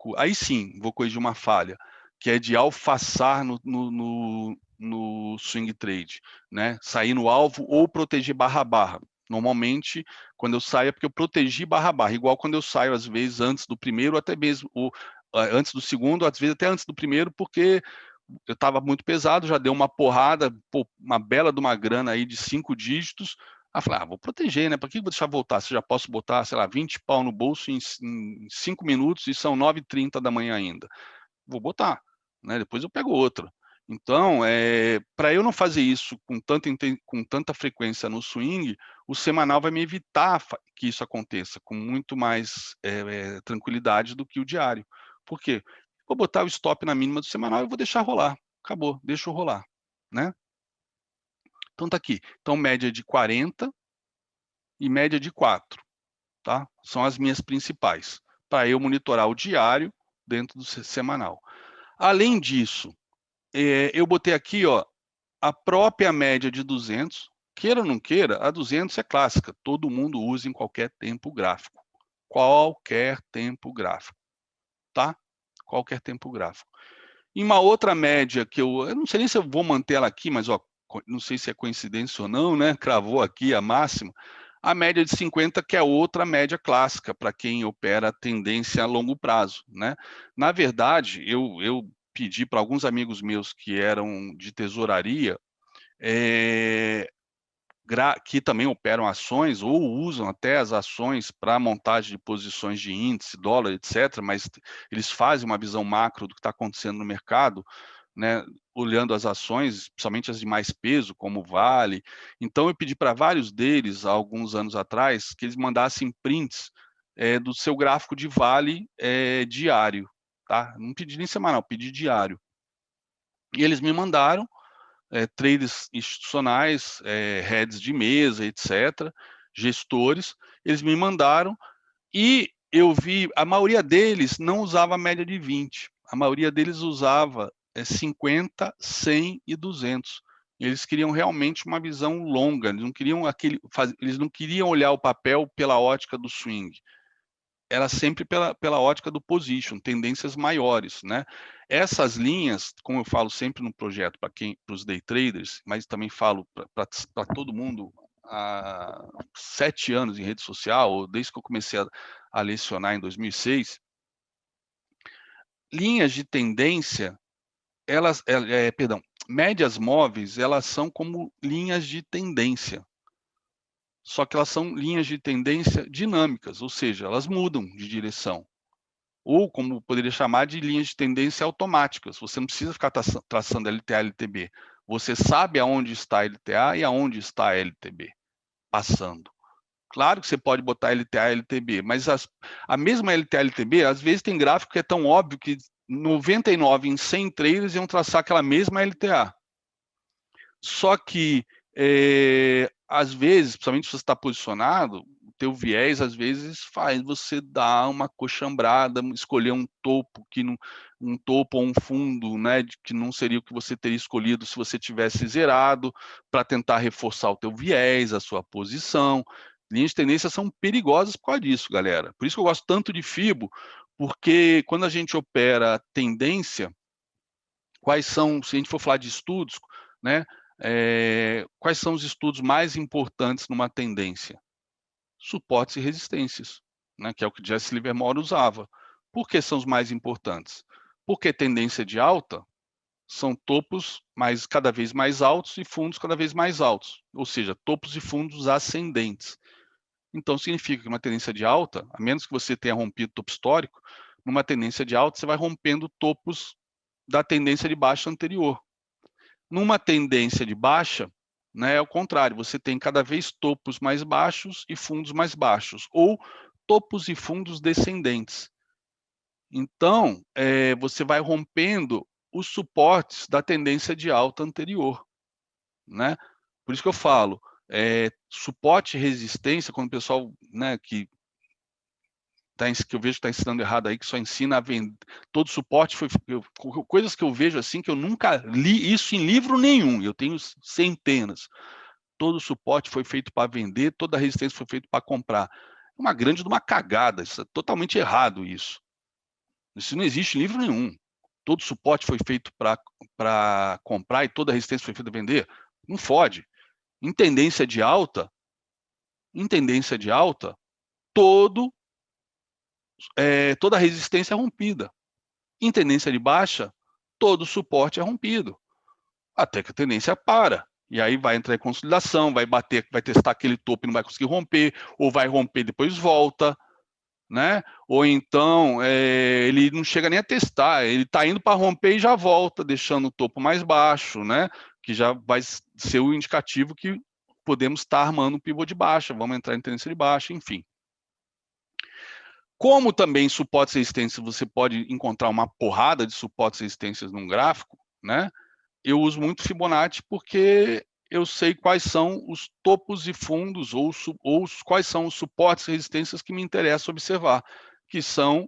pouco, aí sim, vou corrigir uma falha, que é de alfaçar no swing trade, né? Sair no alvo ou proteger barra a barra. Normalmente, quando eu saio é porque eu protegi barra a barra, igual quando eu saio, às vezes, antes do primeiro, até mesmo, ou antes do segundo, às vezes até antes do primeiro, porque eu estava muito pesado, já deu uma porrada, pô, uma bela de uma grana aí de 5 dígitos. Aí eu falei, vou proteger, né? Para que vou deixar voltar? Se eu já posso botar, sei lá, 20 pau no bolso em 5 minutos e são 9h30 da manhã ainda. Vou botar, né? Depois eu pego outra. Então, para eu não fazer isso com tanta frequência no swing, o semanal vai me evitar que isso aconteça com muito mais tranquilidade do que o diário. Por quê? Vou botar o stop na mínima do semanal e vou deixar rolar. Acabou, deixa eu rolar, né? Então tá aqui. Então, média de 40 e média de 4, tá? São as minhas principais, para eu monitorar o diário dentro do semanal. Além disso, eu botei aqui, ó, a própria média de 200, queira ou não queira, a 200 é clássica, todo mundo usa em qualquer tempo gráfico. Qualquer tempo gráfico, tá? Qualquer tempo gráfico. E uma outra média que eu não sei nem se eu vou manter ela aqui, mas ó, não sei se é coincidência ou não, né? Cravou aqui a máxima. A média de 50, que é outra média clássica para quem opera tendência a longo prazo, né? Na verdade, eu pedi para alguns amigos meus que eram de tesouraria, que também operam ações ou usam até as ações para montagem de posições de índice, dólar, etc., mas eles fazem uma visão macro do que está acontecendo no mercado, né, olhando as ações, principalmente as de mais peso, como o Vale. Então, eu pedi para vários deles, há alguns anos atrás, que eles mandassem prints do seu gráfico de Vale diário. Tá? Não pedi nem semanal, pedi diário. E eles me mandaram, traders institucionais, heads de mesa, etc., gestores, eles me mandaram e eu vi, a maioria deles não usava a média de 20, a maioria deles usava 50, 100 e 200. Eles queriam realmente uma visão longa, eles não queriam eles não queriam olhar o papel pela ótica do swing, era sempre pela ótica do position, tendências maiores, né? Essas linhas, como eu falo sempre no projeto para os day traders, mas também falo para todo mundo há 7 anos em rede social, ou desde que eu comecei a lecionar em 2006, linhas de tendência, perdão, médias móveis, elas são como linhas de tendência. Só que elas são linhas de tendência dinâmicas, ou seja, elas mudam de direção. Ou, como poderia chamar, de linhas de tendência automáticas. Você não precisa ficar traçando LTA e LTB. Você sabe aonde está a LTA e aonde está a LTB passando. Claro que você pode botar LTA e LTB, mas a mesma LTA e LTB, às vezes tem gráfico que é tão óbvio que 99 em 100 traders iam traçar aquela mesma LTA. Só que, às vezes, principalmente se você está posicionado, o teu viés, às vezes, faz você dar uma coxambrada, escolher um topo, um topo ou um fundo, né, que não seria o que você teria escolhido se você tivesse zerado, para tentar reforçar o teu viés, a sua posição. Linhas de tendência são perigosas por causa disso, galera. Por isso que eu gosto tanto de FIBO, porque quando a gente opera tendência, quais são, se a gente for falar de estudos, né, quais são os estudos mais importantes numa tendência? Suportes e resistências, né, que é o que Jesse Livermore usava. Por que são os mais importantes? Porque tendência de alta são topos cada vez mais altos e fundos cada vez mais altos, ou seja, topos e fundos ascendentes. Então, significa que uma tendência de alta, a menos que você tenha rompido topo histórico, numa tendência de alta, você vai rompendo topos da tendência de baixa anterior. Numa tendência de baixa, né, é o contrário, você tem cada vez topos mais baixos e fundos mais baixos, ou topos e fundos descendentes. Então, você vai rompendo os suportes da tendência de alta anterior, né? Por isso que eu falo, suporte e resistência, quando o pessoal, né, que eu vejo que está ensinando errado aí, que só ensina a vender. Todo suporte coisas que eu vejo assim, que eu nunca li isso em livro nenhum, eu tenho centenas. Todo suporte foi feito para vender, toda resistência foi feita para comprar. Uma grande de uma cagada, isso é totalmente errado isso. Isso não existe em livro nenhum. Todo suporte foi feito para comprar e toda resistência foi feita para vender. Não fode. Em tendência de alta, toda resistência é rompida. Em tendência de baixa, todo suporte é rompido. Até que a tendência para. E aí vai entrar em consolidação, vai bater, vai testar aquele topo e não vai conseguir romper, ou vai romper e depois volta, né? Ou então ele não chega nem a testar, ele está indo para romper e já volta, deixando o topo mais baixo, né? Que já vai ser o indicativo que podemos estar armando um pivô de baixa, vamos entrar em tendência de baixa, enfim. Como também suportes e resistências, você pode encontrar uma porrada de suportes e resistências num gráfico, né? Eu uso muito Fibonacci porque eu sei quais são os topos e fundos ou quais são os suportes e resistências que me interessa observar, que são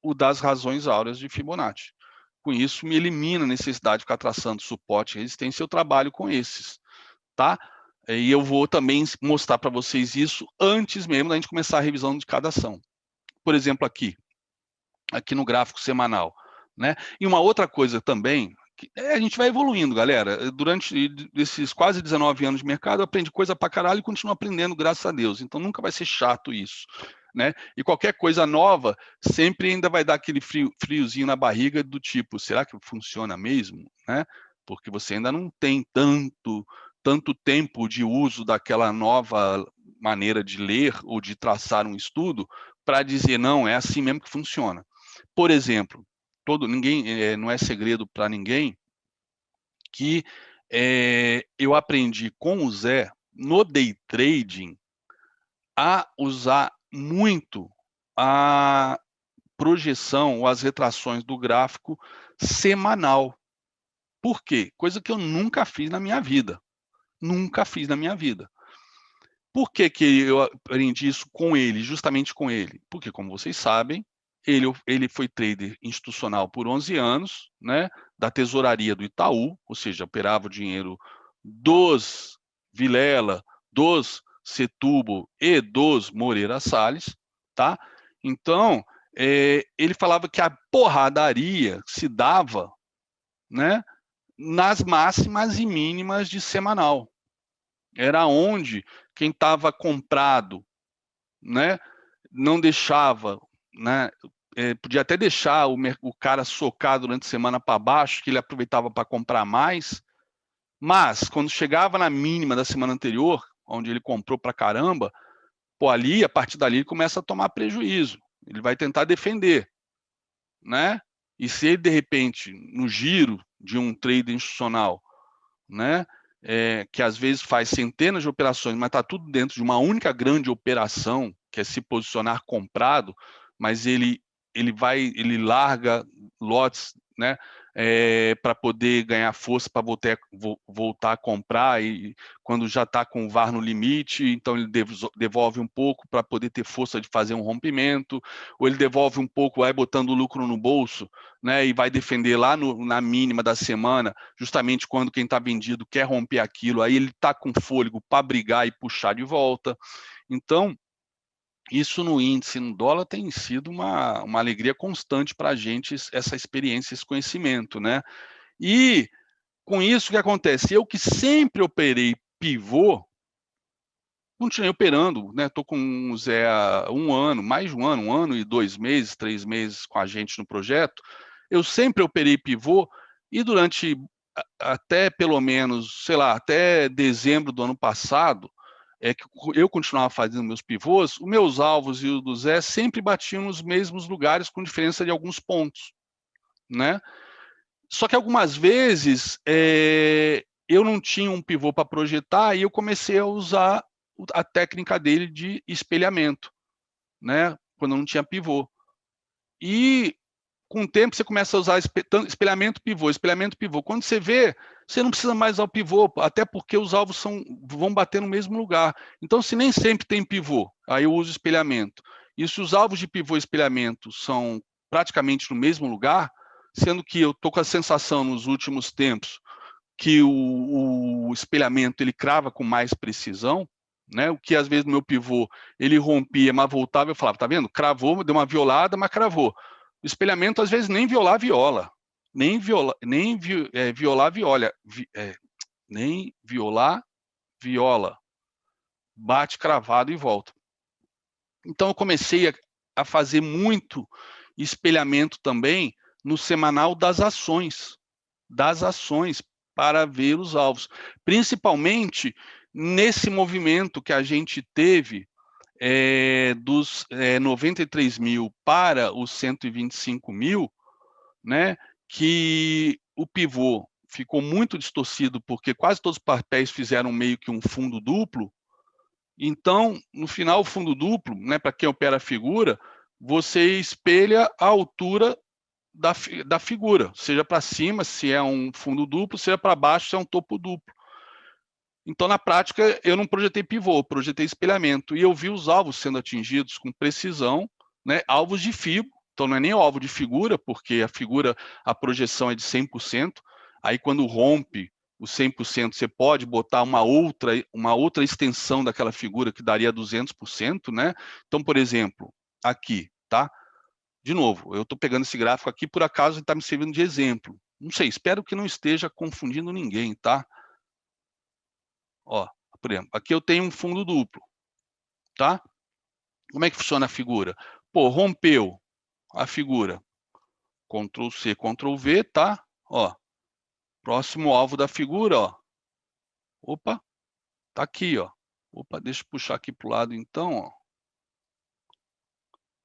o das razões áureas de Fibonacci. Com isso, me elimina a necessidade de ficar traçando suporte e resistência, eu trabalho com esses, tá? E eu vou também mostrar para vocês isso antes mesmo da gente começar a revisão de cada ação. Por exemplo, aqui no gráfico semanal, né? E uma outra coisa também, a gente vai evoluindo, galera. Durante esses quase 19 anos de mercado, eu aprendi coisa pra caralho e continuo aprendendo, graças a Deus. Então nunca vai ser chato isso, né? E qualquer coisa nova sempre ainda vai dar aquele friozinho na barriga do tipo, será que funciona mesmo, né? Porque você ainda não tem tanto tempo de uso daquela nova maneira de ler ou de traçar um estudo para dizer, não, é assim mesmo que funciona. Por exemplo, não é segredo para ninguém que eu aprendi com o Zé, no day trading, a usar muito a projeção ou as retrações do gráfico semanal. Por quê? Coisa que eu nunca fiz na minha vida. Nunca fiz na minha vida. Por que eu aprendi isso com ele, justamente com ele? Porque, como vocês sabem, ele foi trader institucional por 11 anos, né, da tesouraria do Itaú, ou seja, operava o dinheiro dos Vilela, dos Setúbal e dos Moreira Salles, tá? Então, ele falava que a porradaria se dava, né, nas máximas e mínimas de semanal. Era onde quem estava comprado, né, não deixava, né, podia até deixar o cara socar durante a semana para baixo, que ele aproveitava para comprar mais, mas quando chegava na mínima da semana anterior, onde ele comprou para caramba, pô, ali, a partir dali, ele começa a tomar prejuízo. Ele vai tentar defender, né? E se ele, de repente, no giro de um trader institucional, né, que às vezes faz centenas de operações, mas está tudo dentro de uma única grande operação, que é se posicionar comprado, mas ele larga lotes, né, para poder ganhar força para voltar a comprar, e quando já está com o VAR no limite, então ele devolve um pouco para poder ter força de fazer um rompimento, ou ele devolve um pouco, vai botando o lucro no bolso, né, e vai defender lá na mínima da semana, justamente quando quem está vendido quer romper aquilo, aí ele está com fôlego para brigar e puxar de volta. Então, isso no índice, no dólar, tem sido uma alegria constante para a gente, essa experiência, esse conhecimento, né? E com isso, o que acontece? Eu que sempre operei pivô, continuei operando, né? Estou com o Zé há um ano, mais de um ano e 2 meses, 3 meses com a gente no projeto. Eu sempre operei pivô e durante até pelo menos, sei lá, até dezembro do ano passado, que eu continuava fazendo meus pivôs, os meus alvos e o do Zé sempre batiam nos mesmos lugares com diferença de alguns pontos, né? Só que algumas vezes eu não tinha um pivô para projetar e eu comecei a usar a técnica dele de espelhamento, né? Quando eu não tinha pivô. E com o tempo você começa a usar espelhamento pivô. Quando você vê, você não precisa mais usar o pivô, até porque os alvos vão bater no mesmo lugar. Então, se nem sempre tem pivô, aí eu uso espelhamento. E se os alvos de pivô e espelhamento são praticamente no mesmo lugar, sendo que eu estou com a sensação nos últimos tempos que o espelhamento ele crava com mais precisão, né? O que às vezes no meu pivô ele rompia, mas voltava, eu falava, tá vendo? Cravou, deu uma violada, mas cravou. Espelhamento, às vezes, nem violar viola. Nem violar viola. Nem violar viola. Bate cravado e volta. Então, eu comecei a fazer muito espelhamento também no semanal das ações para ver os alvos. Principalmente nesse movimento que a gente teve dos 93 mil para os 125 mil, né, que o pivô ficou muito distorcido, porque quase todos os papéis fizeram meio que um fundo duplo. Então, no final, o fundo duplo, né, para quem opera a figura, você espelha a altura da figura, seja para cima, se é um fundo duplo, seja para baixo, se é um topo duplo. Então, na prática, eu não projetei pivô, eu projetei espelhamento, e eu vi os alvos sendo atingidos com precisão, né, alvos de fibo, então não é nem o alvo de figura, porque a figura, a projeção é de 100%, aí quando rompe o 100%, você pode botar uma outra extensão daquela figura que daria 200%, né? Então, por exemplo, aqui, tá? De novo, eu estou pegando esse gráfico aqui, por acaso, ele está me servindo de exemplo. Não sei, espero que não esteja confundindo ninguém, tá? Ó, por exemplo, aqui eu tenho um fundo duplo, tá? Como é que funciona a figura? Pô, rompeu a figura. Ctrl C, Ctrl V, tá? Ó, próximo alvo da figura, ó. Opa, tá aqui, ó. Opa, deixa eu puxar aqui pro lado então,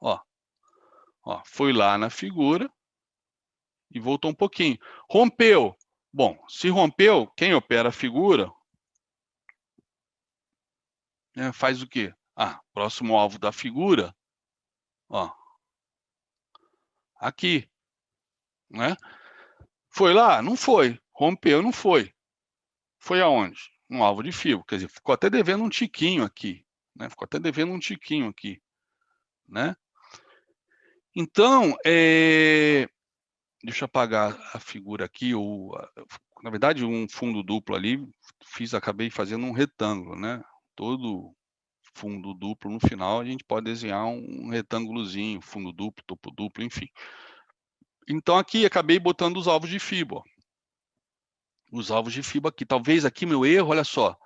ó. Ó, foi lá na figura e voltou um pouquinho. Rompeu. Bom, se rompeu, quem opera a figura faz o quê? Próximo alvo da figura, ó, aqui, né? Foi lá? Não foi. Rompeu? Não foi. Foi aonde? Um alvo de fibra. Quer dizer, ficou até devendo um tiquinho aqui, né? Ficou até devendo um tiquinho aqui, né? Então, deixa eu apagar a figura aqui, na verdade, um fundo duplo ali, acabei fazendo um retângulo, né? Todo fundo duplo, no final, a gente pode desenhar um retângulozinho, fundo duplo, topo duplo, enfim. Então, aqui, acabei botando os alvos de fibra, ó. Os alvos de fibra aqui. Talvez aqui meu erro, olha só,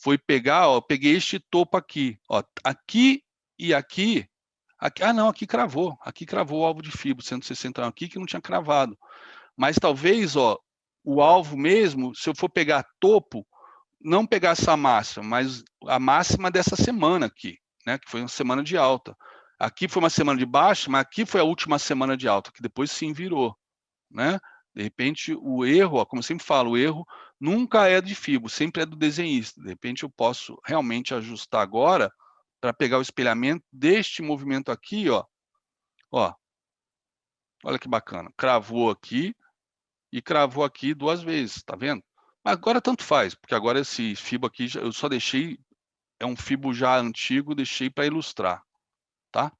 foi pegar, ó, eu peguei este topo aqui, ó, aqui e aqui, não, aqui cravou o alvo de fibra, 160 aqui que não tinha cravado. Mas talvez, ó, o alvo mesmo, se eu for pegar topo, não pegar essa máxima, mas a máxima dessa semana aqui, né, que foi uma semana de alta. Aqui foi uma semana de baixa, mas aqui foi a última semana de alta, que depois sim virou, né? De repente, o erro, ó, como eu sempre falo, o erro nunca é de Fibo, sempre é do desenhista. De repente, eu posso realmente ajustar agora para pegar o espelhamento deste movimento aqui, ó. Ó, olha que bacana. Cravou aqui e cravou aqui 2 vezes, tá vendo? Agora tanto faz, porque agora esse Fibo aqui, eu só deixei, é um Fibo já antigo, deixei para ilustrar, tá?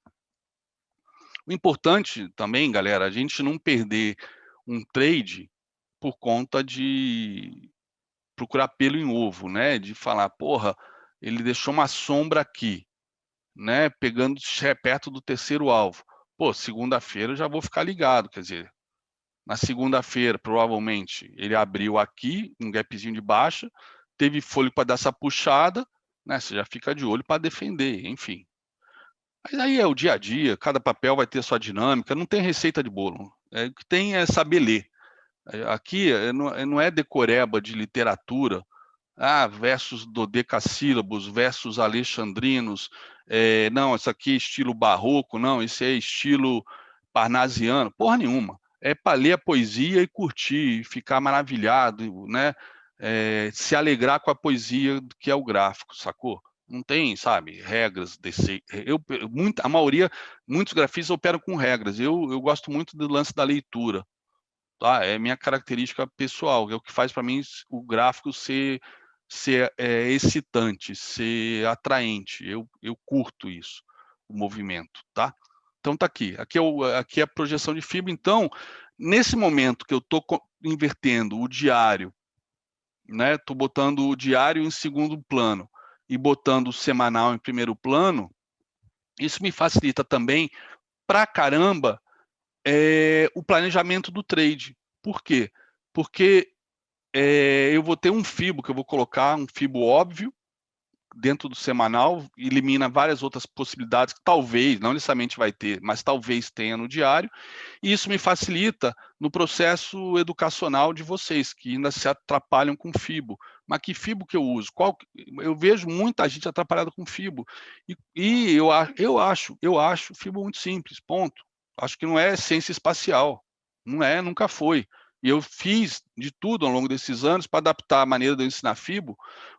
O importante também, galera, a gente não perder um trade por conta de procurar pelo em ovo, né? De falar, porra, ele deixou uma sombra aqui, né? Pegando perto do terceiro alvo. Pô, segunda-feira eu já vou ficar ligado, quer dizer, na segunda-feira, provavelmente, ele abriu aqui, um gapzinho de baixa, teve fôlego para dar essa puxada, né? Você já fica de olho para defender, enfim. Mas aí é o dia a dia, cada papel vai ter sua dinâmica, não tem receita de bolo. O que tem é saber ler. Aqui não é decoreba de literatura, versus dodecassílabos, versus alexandrinos, não, isso aqui é estilo barroco, não, isso é estilo parnasiano, porra nenhuma. É para ler a poesia e curtir, ficar maravilhado, né? Se alegrar com a poesia que é o gráfico, sacou? Não tem, sabe, regras desse. A maioria, muitos grafistas operam com regras. Eu gosto muito do lance da leitura, tá? É minha característica pessoal, é o que faz para mim o gráfico ser excitante, ser atraente. Eu curto isso, o movimento, tá? Então tá aqui. Aqui é a projeção de fibra. Então, nesse momento que eu estou invertendo o diário, né? Estou botando o diário em segundo plano e botando o semanal em primeiro plano, isso me facilita também pra caramba o planejamento do trade. Por quê? Porque eu vou ter um FIBO que eu vou colocar, um FIBO óbvio, dentro do semanal, elimina várias outras possibilidades que talvez, não necessariamente vai ter, mas talvez tenha no diário, e isso me facilita no processo educacional de vocês, que ainda se atrapalham com FIBO. Mas que FIBO que eu uso? Eu vejo muita gente atrapalhada com FIBO, e eu acho FIBO muito simples, ponto. Acho que não é ciência espacial, não é, nunca foi. E eu fiz de tudo ao longo desses anos para adaptar a maneira de eu ensinar FIBO,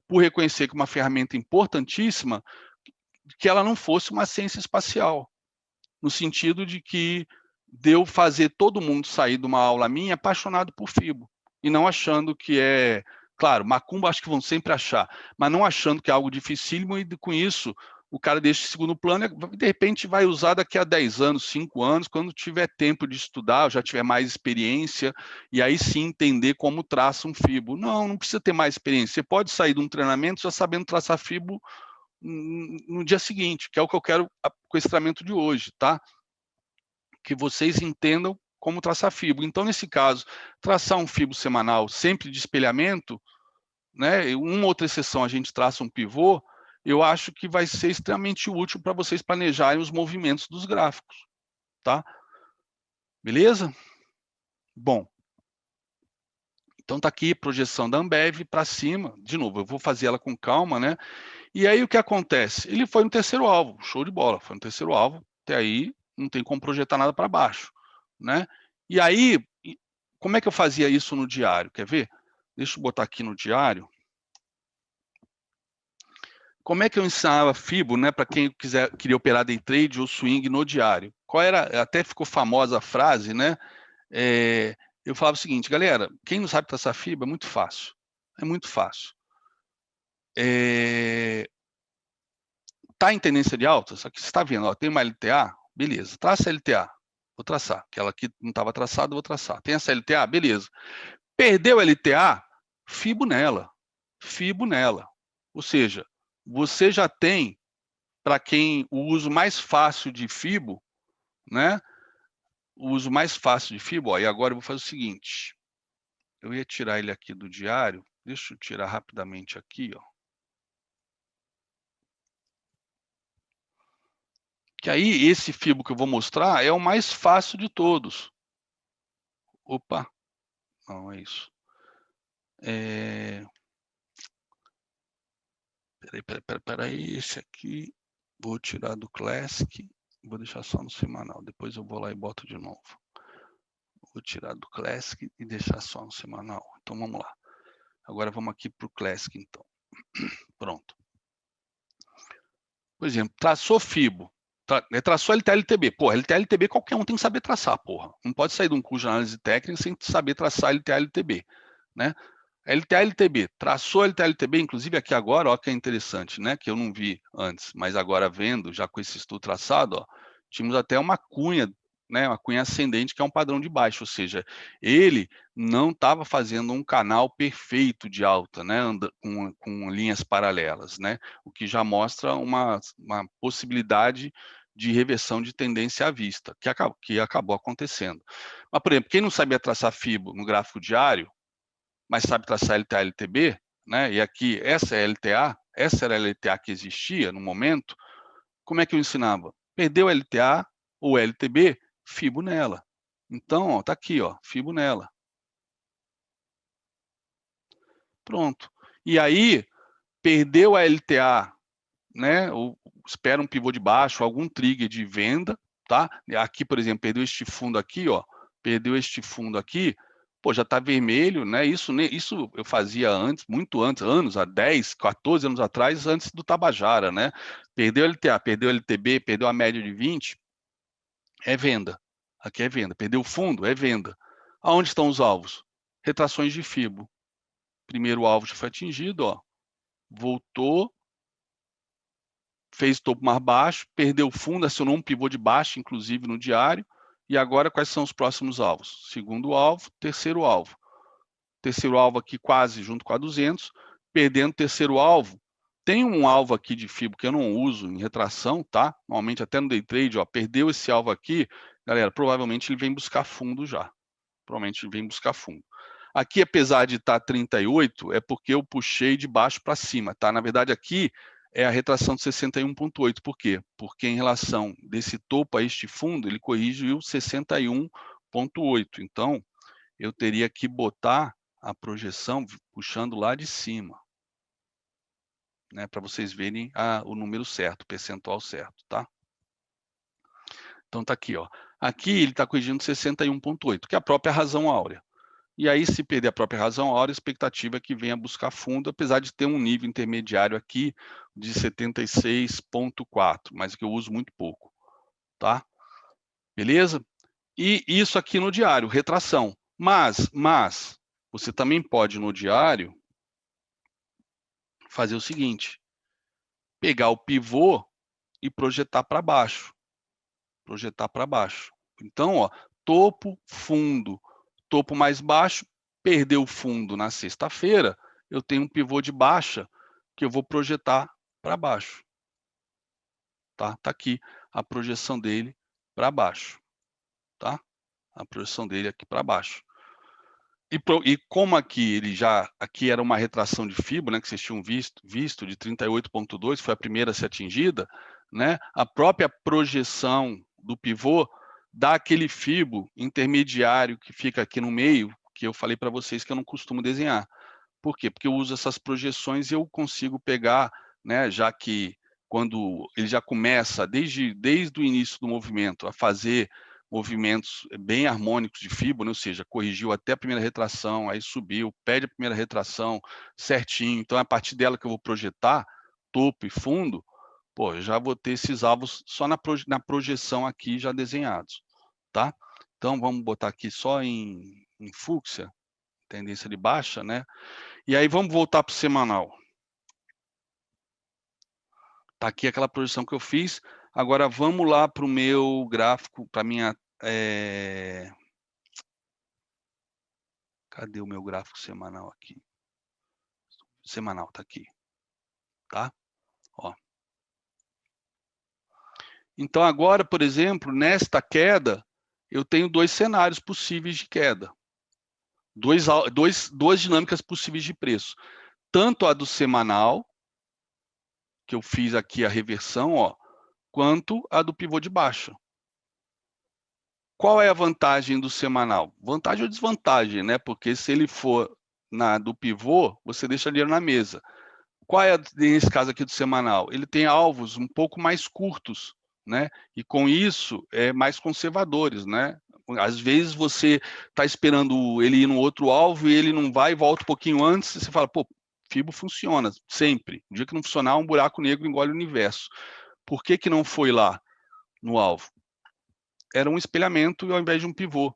por reconhecer que uma ferramenta importantíssima, que ela não fosse uma ciência espacial, no sentido de que deu fazer todo mundo sair de uma aula minha apaixonado por FIBO, e não achando que é... Claro, macumba acho que vão sempre achar, mas não achando que é algo dificílimo, e com isso o cara deixa em segundo plano e de repente vai usar daqui a 10 anos, 5 anos, quando tiver tempo de estudar, já tiver mais experiência, e aí sim entender como traça um FIBO. Não precisa ter mais experiência. Você pode sair de um treinamento já sabendo traçar FIBO no dia seguinte, que é o que eu quero com esse treinamento de hoje, tá? Que vocês entendam como traçar FIBO. Então, nesse caso, traçar um FIBO semanal sempre de espelhamento, né? Uma outra exceção a gente traça um pivô, eu acho que vai ser extremamente útil para vocês planejarem os movimentos dos gráficos, tá? Beleza? Bom, então tá aqui projeção da Ambev para cima, de novo, eu vou fazer ela com calma, né? E aí o que acontece? Ele foi no terceiro alvo, show de bola, foi no terceiro alvo, até aí não tem como projetar nada para baixo, né? E aí, como é que eu fazia isso no diário? Quer ver? Deixa eu botar aqui no diário. Como é que eu ensinava FIBO, né, para quem queria operar day trade ou swing no diário? Qual era, até ficou famosa a frase, né? Eu falava o seguinte, galera, quem não sabe traçar FIBO é muito fácil. É muito fácil. Tá em tendência de alta, só que você está vendo, ó, tem uma LTA, beleza, traça a LTA, vou traçar, aquela que não estava traçada, vou traçar. Tem essa LTA, beleza. Perdeu a LTA, FIBO nela, FIBO nela. Ou seja, você já tem, para quem o uso mais fácil de FIBO, né? O uso mais fácil de FIBO, ó, e agora eu vou fazer o seguinte, eu ia tirar ele aqui do diário, deixa eu tirar rapidamente aqui, ó. Que aí, esse FIBO que eu vou mostrar é o mais fácil de todos. Opa, não é isso. Peraí, esse aqui, vou tirar do Classic, vou deixar só no semanal, depois eu vou lá e boto de novo. Vou tirar do Classic e deixar só no semanal. Então, vamos lá. Agora, vamos aqui para o Classic, então. Pronto. Por exemplo, traçou FIBO, traçou LTLTB. Porra, LTLTB qualquer um tem que saber traçar, porra. Não pode sair de um curso de análise técnica sem saber traçar LTLTB, né? LTLTB, traçou LTLTB, inclusive aqui agora, ó, que é interessante, né? Que eu não vi antes, mas agora vendo, já com esse estudo traçado, ó, tínhamos até uma cunha, né? Uma cunha ascendente, que é um padrão de baixo, ou seja, ele não estava fazendo um canal perfeito de alta, né? Com linhas paralelas, né? O que já mostra uma possibilidade de reversão de tendência à vista, que acabou acontecendo. Mas, por exemplo, quem não sabia traçar FIBO no gráfico diário, mas sabe traçar LTA, LTB, né? E aqui, essa é a LTA, essa era a LTA que existia no momento, como é que eu ensinava? Perdeu a LTA ou LTB, FIBO nela. Então, ó, tá aqui, ó, FIBO nela. Pronto. E aí, perdeu a LTA, né? Ou espera um pivô de baixo, algum trigger de venda, tá? Aqui, por exemplo, perdeu este fundo aqui, ó, perdeu este fundo aqui, pô, já está vermelho, né? Isso eu fazia antes, muito antes, anos, há 10, 14 anos atrás, antes do Tabajara, né? Perdeu LTA, perdeu LTB, perdeu a média de 20, é venda. Aqui é venda. Perdeu o fundo, é venda. Aonde estão os alvos? Retrações de FIBO. Primeiro alvo já foi atingido, ó. Voltou, fez topo mais baixo, perdeu o fundo, acionou um pivô de baixo, inclusive no diário. E agora, quais são os próximos alvos? Segundo alvo, terceiro alvo. Terceiro alvo aqui quase junto com a 200, perdendo o terceiro alvo. Tem um alvo aqui de FIBO que eu não uso em retração, tá? Normalmente até no day trade, ó, perdeu esse alvo aqui, galera, provavelmente ele vem buscar fundo já. Provavelmente ele vem buscar fundo. Aqui, apesar de estar 38, é porque eu puxei de baixo para cima, tá? Na verdade, aqui é a retração de 61,8. Por quê? Porque em relação desse topo a este fundo, ele corrigiu 61,8. Então, eu teria que botar a projeção puxando lá de cima, né? Para vocês verem o número certo, o percentual certo, tá? Então, tá aqui, ó. Aqui ele está corrigindo 61,8, que é a própria razão áurea. E aí, se perder a própria razão áurea, a expectativa é que venha buscar fundo, apesar de ter um nível intermediário aqui de 76,4, mas que eu uso muito pouco, tá? Beleza? E isso aqui no diário, retração. Mas, você também pode no diário fazer o seguinte, pegar o pivô e projetar para baixo. Projetar para baixo. Então, ó, topo, fundo, topo mais baixo, perdeu o fundo na sexta-feira, eu tenho um pivô de baixa que eu vou projetar para baixo. Tá? Tá aqui a projeção dele para baixo. Tá? A projeção dele aqui para baixo. E como aqui aqui era uma retração de FIBO, né, que vocês tinham visto de 38,2, foi a primeira a ser atingida, né, a própria projeção do pivô dá aquele FIBO intermediário que fica aqui no meio, que eu falei para vocês que eu não costumo desenhar. Por quê? Porque eu uso essas projeções e eu consigo pegar, né, já que quando ele já começa, desde o início do movimento, a fazer movimentos bem harmônicos de FIBO, né? Ou seja, corrigiu até a primeira retração, aí subiu, pede a primeira retração certinho, então é a partir dela que eu vou projetar topo e fundo, pô, eu já vou ter esses alvos só na projeção aqui já desenhados, tá? Então vamos botar aqui só em fúcsia, tendência de baixa, né? E aí vamos voltar para o semanal. Tá aqui aquela projeção que eu fiz. Agora vamos lá para o meu gráfico, para minha... Cadê o meu gráfico semanal aqui? Semanal, tá aqui. Tá? Ó. Então agora, por exemplo, nesta queda, eu tenho dois cenários possíveis de queda. Duas dinâmicas possíveis de preço. Tanto a do semanal, que eu fiz aqui a reversão, ó, quanto a do pivô de baixa. Qual é a vantagem do semanal? Vantagem ou desvantagem, né? Porque se ele for do pivô, você deixa dinheiro na mesa. Qual é, nesse caso aqui do semanal? Ele tem alvos um pouco mais curtos, né? E com isso, mais conservadores, né? Às vezes você está esperando ele ir no outro alvo e ele não vai e volta um pouquinho antes, e você fala, pô, FIBO funciona, sempre. No dia que não funcionar, um buraco negro engole o universo. Por que não foi lá no alvo? Era um espelhamento ao invés de um pivô,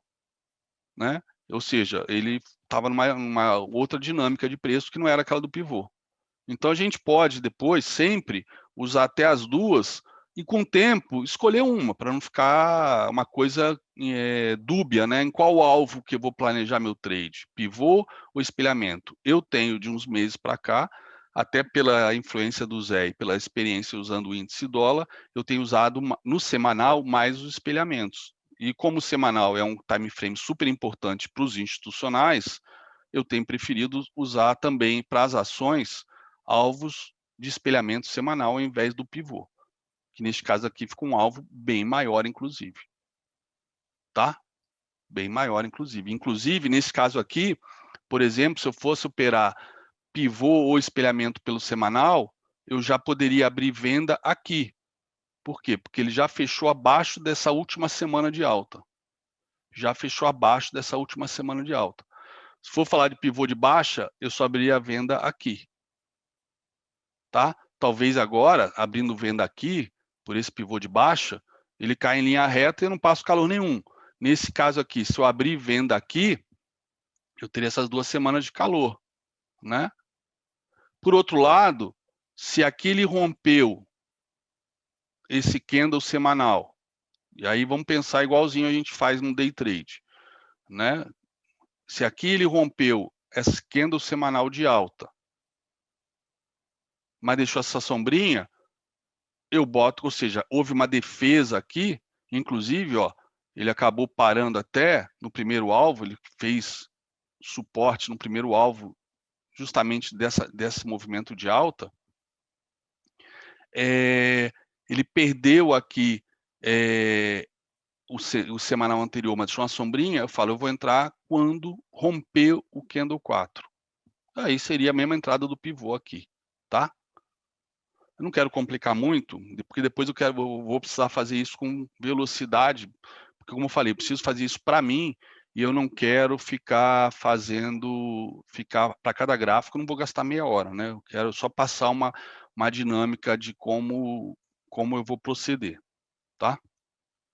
né? Ou seja, ele estava numa outra dinâmica de preço que não era aquela do pivô. Então a gente pode depois sempre usar até as duas e com o tempo escolher uma para não ficar uma coisa dúbia, né? Em qual alvo que eu vou planejar meu trade, pivô ou espelhamento? Eu tenho de uns meses para cá, até pela influência do Zé e pela experiência usando o índice dólar, eu tenho usado no semanal mais os espelhamentos. E como o semanal é um time frame super importante para os institucionais, eu tenho preferido usar também para as ações alvos de espelhamento semanal ao invés do pivô, que neste caso aqui fica um alvo bem maior, inclusive. Tá? Bem maior, inclusive. Inclusive, nesse caso aqui, por exemplo, se eu fosse operar pivô ou espelhamento pelo semanal, eu já poderia abrir venda aqui. Por quê? Porque ele já fechou abaixo dessa última semana de alta. Já fechou abaixo dessa última semana de alta. Se for falar de pivô de baixa, eu só abriria a venda aqui. Tá? Talvez agora, abrindo venda aqui, por esse pivô de baixa, ele cai em linha reta e eu não passo calor nenhum. Nesse caso aqui, se eu abrir venda aqui, eu teria essas 2 semanas de calor, né? Por outro lado, se aqui ele rompeu esse candle semanal, e aí vamos pensar igualzinho a gente faz no day trade, né? Se aqui ele rompeu esse candle semanal de alta, mas deixou essa sombrinha, eu boto, ou seja, houve uma defesa aqui, inclusive, ó, ele acabou parando até no primeiro alvo, ele fez suporte no primeiro alvo justamente desse movimento de alta, ele perdeu aqui o semanal anterior, mas deixou uma sombrinha, eu falo, eu vou entrar quando romper o candle 4. Aí seria a mesma entrada do pivô aqui, tá? Eu não quero complicar muito, porque depois eu vou precisar fazer isso com velocidade, porque como eu falei, eu preciso fazer isso para mim e eu não quero ficar para cada gráfico, eu não vou gastar meia hora, né? Eu quero só passar uma dinâmica de como eu vou proceder, tá?